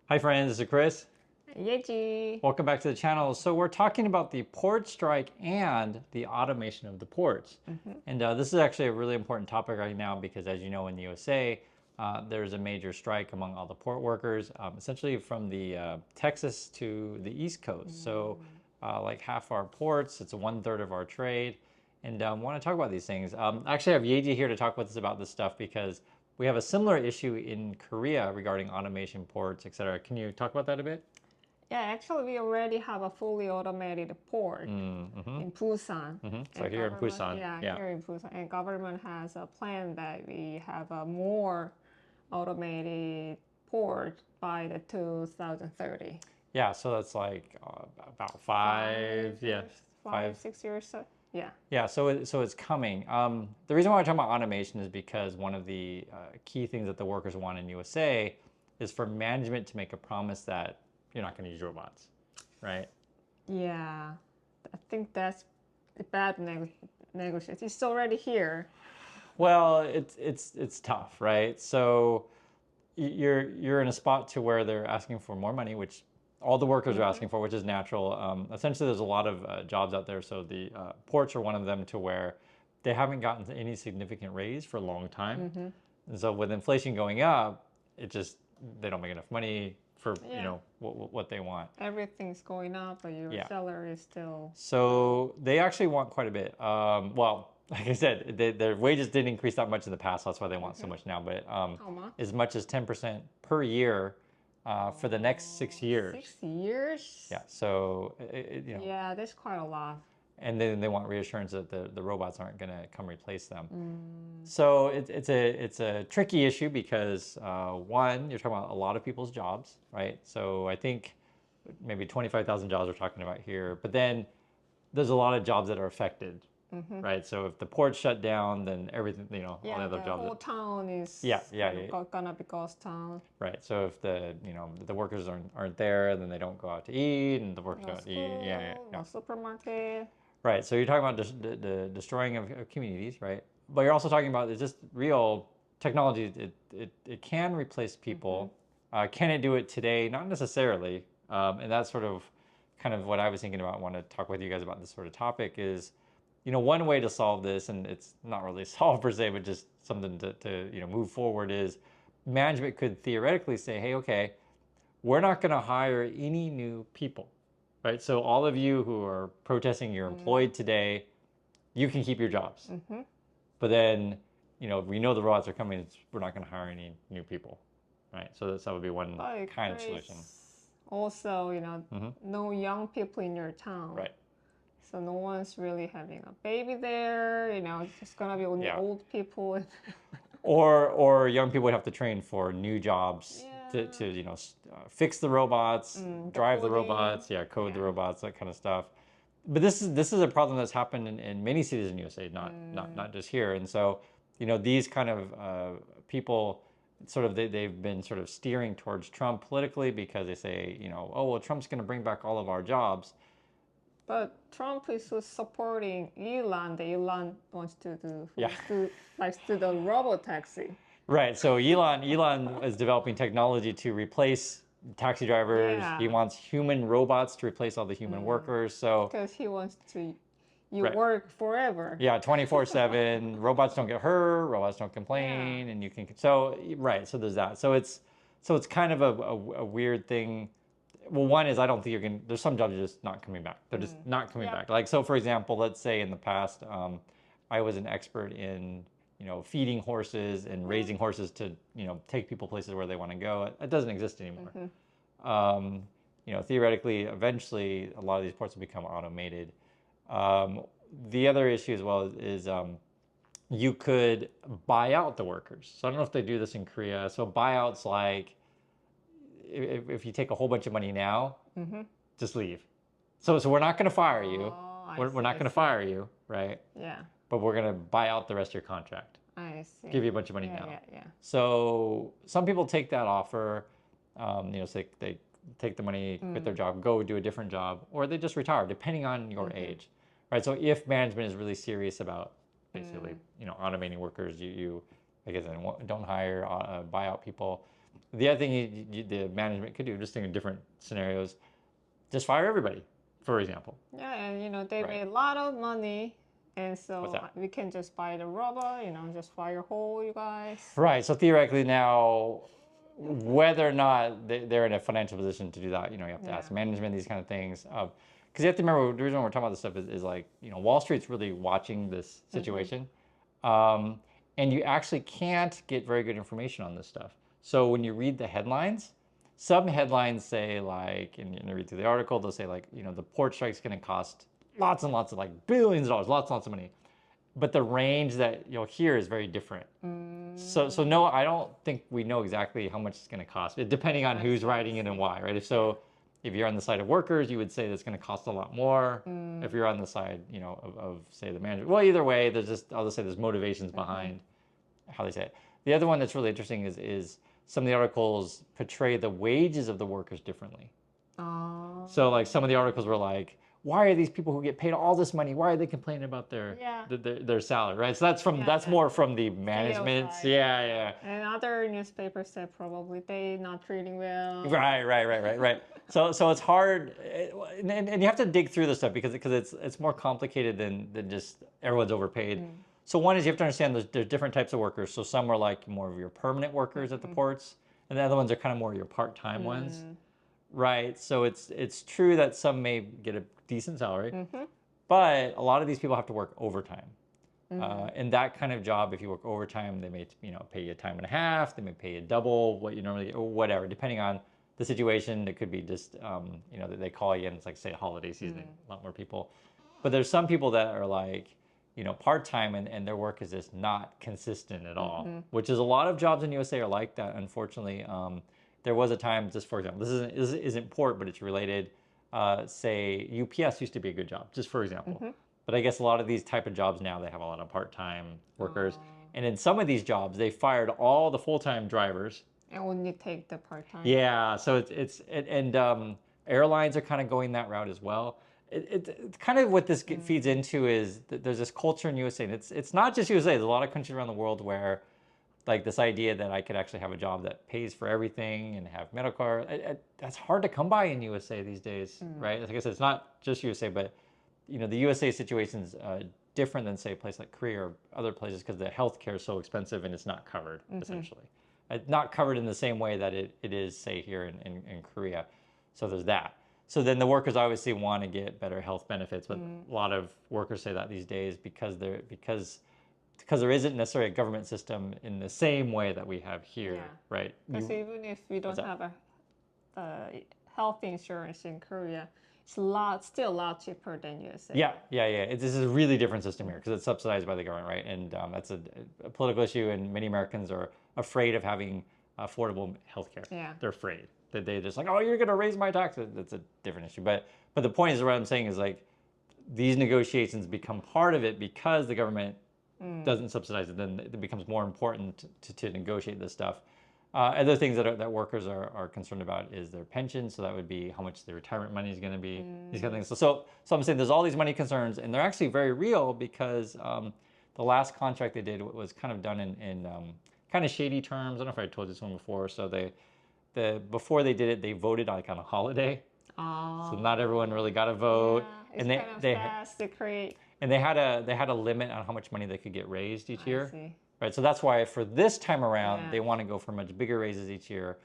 Hi friends, this is Chris. Yeji. Welcome back to the channel. So we're talking about the port strike and the automation of the ports. And this is actually a really important topic right now because as you know in the USA, there's a major strike among all the port workers, essentially from the Texas to the East Coast. So like half our ports, it's 1/3 of our trade. And want to talk about these things. Actually, I have Yeji here to talk with us about this stuff because we have a similar issue in Korea regarding automation ports, etc. Can you talk about that a bit? Yeah, actually, we already have a fully automated port in Busan. So And here in government, Busan, yeah, yeah. here in Busan. And government has a plan that we have a more automated port by the 2030. Yeah, so that's like about Five yeah, years, five. 5, 6 years. So, yeah. Yeah, so it's coming. The reason why I'm talking about automation is because one of the key things that the workers want in USA is for management to make a promise that you're not going to use robots, right? Yeah. I think that's a bad negotiation. It's already here. Well, it's tough, right? So you're in a spot to where they're asking for more money, which all the workers are asking for, which is natural. Essentially, there's a lot of jobs out there. So the ports are one of them to where they haven't gotten any significant raise for a long time. And so with inflation going up, it just, they don't make enough money for, you Yeah. know, what they want. Everything's going up, but your Yeah. salary is still. So they actually want quite a bit. Well, like I said, their wages didn't increase that much in the past. So that's why they want so much now. But How much? as much as 10% per year for the next 6 years. 6 years? Yeah. So, you know, Yeah, that's quite a lot. and then they want reassurance that the robots aren't going to come replace them. So it's a tricky issue because one, you're talking about a lot of people's jobs, right? So I think maybe 25,000 jobs we're talking about here, but then there's a lot of jobs that are affected, right? So if the port's shut down, then everything, you know, all the Yeah, other the jobs. whole town is Yeah. gonna be ghost town. Right. So if the workers aren't there, then they don't go out to eat, and the workers go No out to eat. Yeah. school, no supermarket. Right. So you're talking about the destroying of communities, right? But you're also talking about it's just real technology. It can replace people. Can it do it today? Not necessarily. And that's sort of kind of what I was thinking about. I want to talk with you guys about this sort of topic is, you know, one way to solve this, and it's not really solved per se, but just something to you know move forward is management could theoretically say, hey, okay, we're not going to hire any new people, right? So all of you who are protesting, you're employed today, you can keep your jobs. But then, you know, we know the robots are coming, we're not going to hire any new people, right? So that would be one Like kind of solution. also, no young people in your town. Right. So no one's really having a baby there. It's just gonna be only Yeah. old people. Or young people would have to train for new jobs Yeah. to you know fix the robots, drive the coding. robots, code the Yeah. robots, that kind of stuff. But this is a problem that's happened in many cities in USA, not just here. And so, you know, these kind of people sort of they've been sort of steering towards Trump politically because they say, you know, oh well, Trump's going to bring back all of our jobs. But Trump is supporting Elon. The Elon wants to do Yeah. likes to do the robo taxi. Right. So Elon is developing technology to replace taxi drivers. Yeah. He wants human robots to replace all the human workers. So Because he wants to Right. work forever. yeah, 24/7. Robots don't get hurt. Robots don't complain, Yeah. and you can. So right. So there's that. So it's kind of a weird thing. Well, one is I don't think you're gonna. There's some jobs that are just not coming back. They're just not coming back. Like so, for example, let's say in the past, I was an expert in feeding horses and raising horses to take people places where they want to go. It doesn't exist anymore. Theoretically, eventually, a lot of these ports will become automated. The other issue as well is you could buy out the workers. So I don't know if they do this in Korea. So buyouts like if you take a whole bunch of money now, just leave. So we're not going to fire you. We're not going to fire you, right? Yeah. But we're going to buy out the rest of your contract. I see. Give you a bunch of money now. Yeah. So some people take that offer, so they take the money, quit their job, go do a different job, or they just retire, depending on your age, right? So if management is really serious about basically, automating workers, you like I said, don't hire, buy out people. The other thing the management could do, just think of different scenarios, just fire everybody, for example. Yeah, and they Right. made a lot of money, and What's so that? we can just buy the robot, just fire all you guys. Right. So theoretically now, whether or not they're in a financial position to do that, you have to ask management these kind of things. Because you have to remember, the reason we're talking about this stuff is like, Wall Street's really watching this situation. And you actually can't get very good information on this stuff. So when you read the headlines, some headlines say like, and you read through the article, they'll say like, the port strike's going to cost lots and lots of like billions of dollars, lots and lots of money. But the range that you'll hear is very different. So no, I don't think we know exactly how much it's going to cost, depending on who's writing it and why, right? If you're on the side of workers, you would say that's going to cost a lot more. If you're on the side, of say the manager, well, either way, I'll just say there's motivations behind how they say it. The other one that's really interesting is some of the articles portray the wages of the workers differently. Oh. So like some of the articles were like, why are these people who get paid all this money, why are they complaining about their salary, right? So that's more from the management. Yeah. And other newspapers said probably they not treating well. Right. So it's hard, and you have to dig through this stuff because it's more complicated than just everyone's overpaid. So one is you have to understand there's different types of workers. So some are like more of your permanent workers at the ports, and the other ones are kind of more your part-time ones. Right, so it's true that some may get a decent salary, but a lot of these people have to work overtime. In that kind of job, if you work overtime, they may pay you time and a half. They may pay you double what you normally, or whatever, depending on the situation. It could be just that they call you and it's like say holiday season, a lot more people. But there's some people that are like part-time and their work is just not consistent at all, which is a lot of jobs in USA are like that, unfortunately. There was a time, just for example, this isn't port, but it's related. Say UPS used to be a good job, just for example. But I guess a lot of these type of jobs now, they have a lot of part-time workers. And in some of these jobs, they fired all the full-time drivers. And only take the part-time. Yeah, so airlines are kind of going that route as well. It's kind of what this feeds into is that there's this culture in USA, and it's not just USA. There's a lot of countries around the world where like this idea that I could actually have a job that pays for everything and have medical care, that's hard to come by in USA these days, right? Like I said, it's not just USA, but the USA situation is different than say a place like Korea or other places because the healthcare is so expensive and it's not covered essentially. Not covered in the same way that it is say here in Korea. So there's that. So then the workers obviously want to get better health benefits, but a lot of workers say that these days because there isn't necessarily a government system in the same way that we have here, right? Because even if we don't have a health insurance in Korea, it's still a lot cheaper than USA. Yeah. This is a really different system here because it's subsidized by the government, right? And that's a political issue, and many Americans are afraid of having affordable health care. Yeah. They're afraid that they just like, oh, you're going to raise my taxes. That's a different issue. But the point is, what I'm saying is like these negotiations become part of it because the government doesn't subsidize it, then it becomes more important to negotiate this stuff. Other things that workers are concerned about is their pension. So that would be how much their retirement money is going to be, these kind of things. So I'm saying there's all these money concerns, and they're actually very real because the last contract they did was kind of done in kind of shady terms. I don't know if I told this one before. So before they did it, they voted like on a holiday. Oh. So not everyone really got a vote. Yeah, it's kind of fast to create. And they had a limit on how much money they could get raised each year. I see. Right, so that's why for this time around they want to go for much bigger raises each year,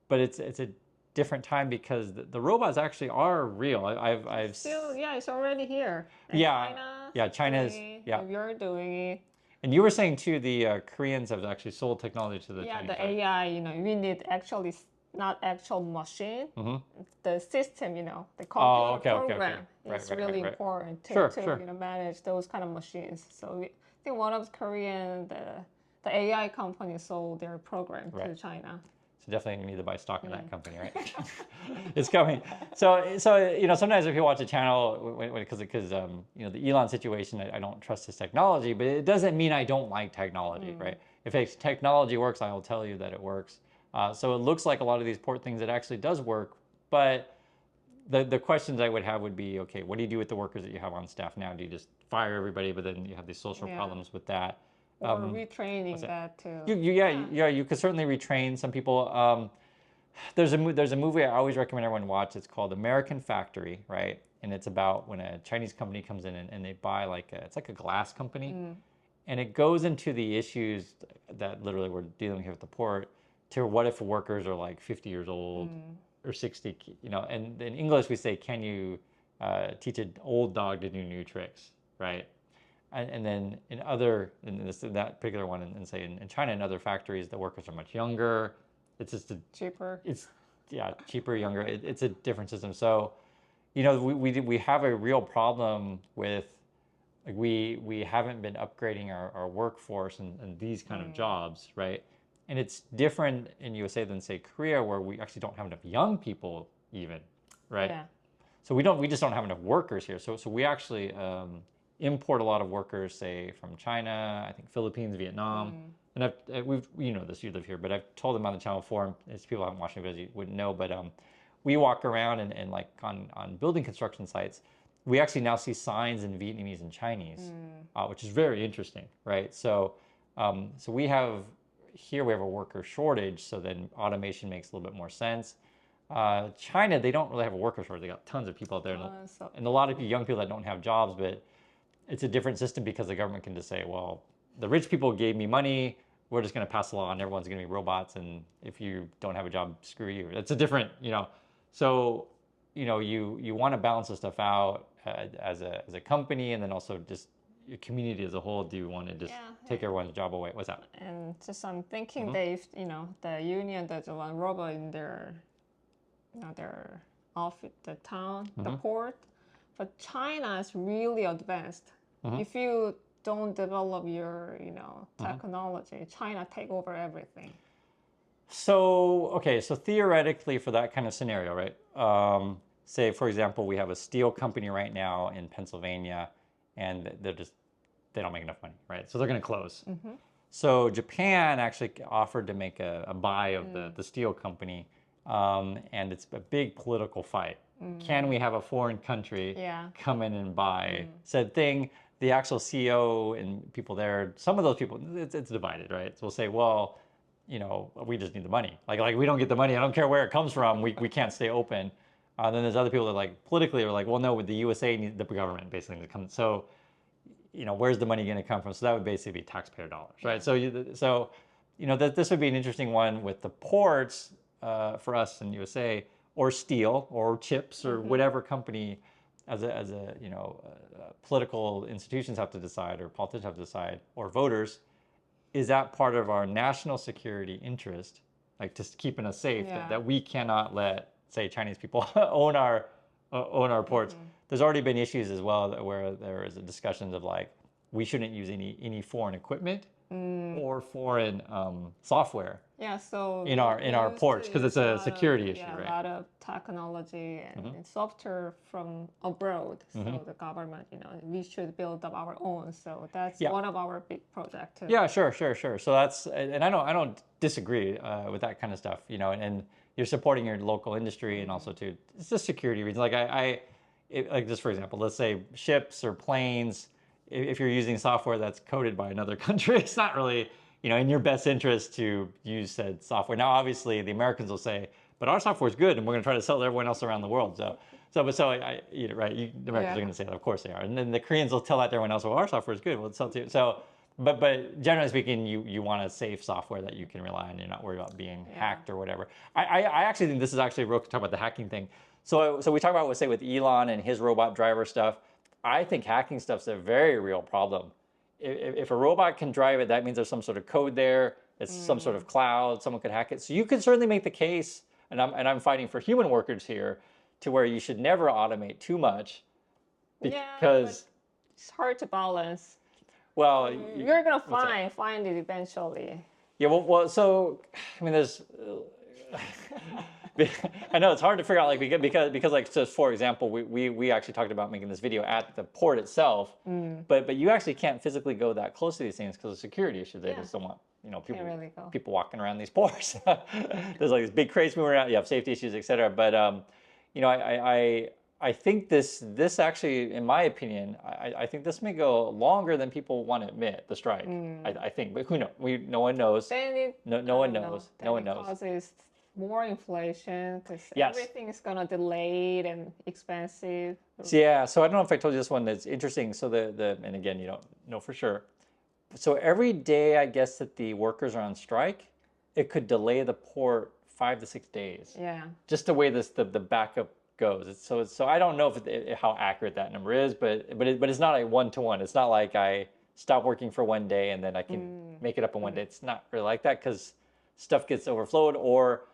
but it's a different time because the robots actually are real. I've still it's already here. And China's You're doing it. And you were saying too, the Koreans have actually sold technology to the Chinese. The AI. We need actually not actual machine, the system. The computer program is really important to manage those kind of machines. So I think one of Korean the AI companies sold their program to China. So definitely need to buy stock in that company, right? It's coming. So sometimes if you watch a channel, because the Elon situation, I don't trust his technology, but it doesn't mean I don't like technology, right? If technology works, I will tell you that it works. So it looks like a lot of these port things, it actually does work, but the questions I would have would be, okay, what do you do with the workers that you have on staff now? Do you just fire everybody, but then you have these social problems with that? or retraining that too. You could certainly retrain some people. There's a movie I always recommend everyone watch. It's called American Factory, right? And it's about when a Chinese company comes in and they buy it's like a glass company, and it goes into the issues that literally we're dealing here with the port. To what if workers are like 50 years old or 60? And in English we say, can you teach an old dog to do new tricks, right? And then in that particular one, and say in China and other factories, the workers are much younger. It's just cheaper. It's cheaper, younger. It's a different system. So, we have a real problem with we haven't been upgrading our workforce and these kind of jobs, right? And it's different in USA than say Korea, where we actually don't have enough young people even, right? Yeah. So we just don't have enough workers here. So we actually import a lot of workers, say from China, I think Philippines, Vietnam. And we've this, you live here, but I've told them on the channel before, as people haven't watched me videos, you wouldn't know, but we walk around and like on building construction sites, we actually now see signs in Vietnamese and Chinese, which is very interesting, right? So we have a worker shortage, so then automation makes a little bit more sense. China, they don't really have a worker shortage. They got tons of people out there, and a lot of young people that don't have jobs, but it's a different system because the government can just say, well, the rich people gave me money, we're just going to pass a law and everyone's going to be robots, and if you don't have a job, screw you. It's a different, so you want to balance this stuff out as a company, and then also just your community as a whole. Do you want to just take everyone's job away? What's that? And just I'm thinking the union does one robot in their office, the town, the port, but China is really advanced. If you don't develop your technology, China take over everything. So theoretically, for that kind of scenario, right? Say for example, we have a steel company right now in Pennsylvania, and they don't make enough money, right? So they're going to close. So Japan actually offered to make a buy of the steel company, and it's a big political fight. Can we have a foreign country come in and buy said thing? The actual CEO and people there, some of those people, it's divided, right? So we'll say, well, we just need the money. Like we don't get the money. I don't care where it comes from. We can't stay open. Then there's other people that politically are like, well, no, the USA needs the government basically to come. So, where's the money going to come from? So that would basically be taxpayer dollars, right? So this would be an interesting one with the ports for us in USA, or steel or chips or whatever company. As a political institutions have to decide, or politicians have to decide, or voters, is that part of our national security interest, like just keeping us safe, that we cannot let, say, Chinese people own our ports? There's already been issues as well where there is a discussions of like we shouldn't use any foreign equipment or foreign software. Yeah, so in our ports, because it's a security issue, right? A lot of technology and software from abroad. So the government, we should build up our own. So that's one of our big projects too. Yeah, sure. So that's, and I don't disagree with that kind of stuff, and you're supporting your local industry, and also too, it's just security reasons. Like like just for example, let's say ships or planes. If you're using software that's coded by another country, it's not really in your best interest to use said software. Now, obviously, the Americans will say, but our software is good, and we're going to try to sell to everyone else around the world. The Americans are going to say that, of course they are. And then the Koreans will tell that to everyone else, well, our software is good, we'll sell to you. So, but generally speaking, you want a safe software that you can rely on. You're not worried about being hacked or whatever. I actually think this is actually real to talk about the hacking thing. So we talk about, say, with Elon and his robot driver stuff. I think hacking stuff's a very real problem. If a robot can drive it, that means there's some sort of code there. It's some sort of cloud. Someone could hack it. So you can certainly make the case, and I'm fighting for human workers here, to where you should never automate too much, because it's hard to balance. Well, you're gonna find it eventually. Yeah. Well. So I mean, there's. I know it's hard to figure out, like, because like, just for example, we actually talked about making this video at the port itself, but you actually can't physically go that close to these things because of security issues. They just don't want people walking around these ports. There's like these big crates moving around. You have safety issues, etc. But I I think this actually, in my opinion, I think this may go longer than people want to admit, the strike. I think, but who knows? No one knows. Then it, No one knows. No one it knows. causes more inflation because Yes. everything is gonna delayed and expensive. So, yeah. So I don't know if I told you this one that's interesting. So and again, you don't know for sure. So every day, I guess that the workers are on strike, it could delay the port 5 to 6 days. Yeah. Just the way the backup goes. So I don't know how accurate that number is, but it's not a one-to-one. It's not like I stop working for one day and then I can make it up in one day. It's not really like that because stuff gets overflowed or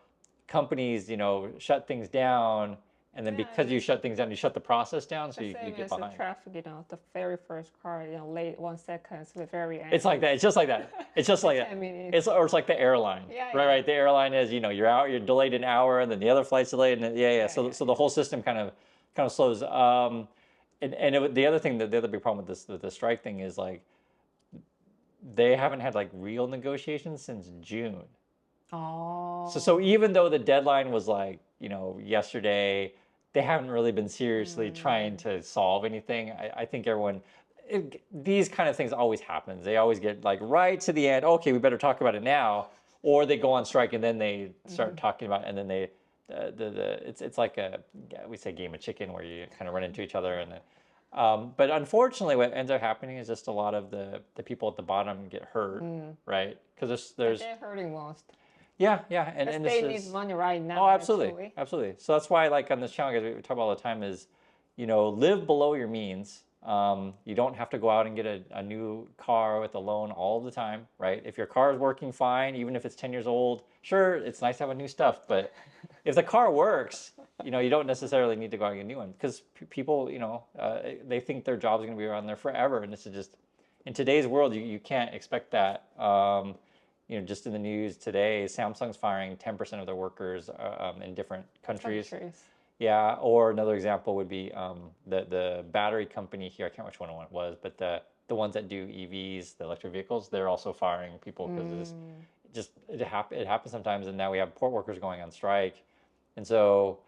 companies, shut things down. And then because you shut things down, you shut the process down, so you get behind. The traffic, the very first car, late 1 second, the very end. It's like that. It's just like that. It's just like that. It's like the airline, right? The airline is, you're out, you're delayed an hour, and then the other flight's delayed, and so the whole system kind of slows. The other thing, the other big problem with the strike thing is like they haven't had like real negotiations since June. Oh. So even though the deadline was like, yesterday, they haven't really been seriously trying to solve anything. I think these kind of things always happen. They always get like right to the end. Okay, we better talk about it now, or they go on strike and then they start talking about it, and then it's like we say game of chicken where you kind of run into each other and then. But unfortunately, what ends up happening is just a lot of the people at the bottom get hurt, right? Because there's they're hurting most. Yeah, and they need money right now. Oh, absolutely, absolutely. So that's why, like on this channel, guys, we talk about all the time is, live below your means. You don't have to go out and get a new car with a loan all the time, right? If your car is working fine, even if it's 10 years old, sure, it's nice to have a new stuff, but if the car works, you don't necessarily need to go out and get a new one because people, they think their job's going to be around there forever, and this is just in today's world, you can't expect that. Just in the news today, Samsung's firing 10% of their workers in different countries. Yeah, or another example would be the battery company here. I can't remember which one it was, but the ones that do EVs, the electric vehicles, they're also firing people because it happens sometimes. And now we have port workers going on strike, and so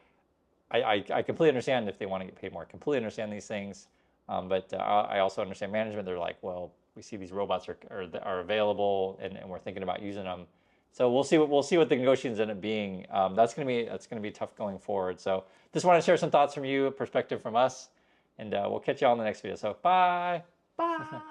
I completely understand if they want to get paid more. I completely understand these things, but I also understand management. They're like, well, we see these robots are available, and we're thinking about using them. So we'll see what the negotiations end up being. That's gonna be tough going forward. So just want to share some thoughts from you, perspective from us, and we'll catch you all in the next video. So bye. Bye.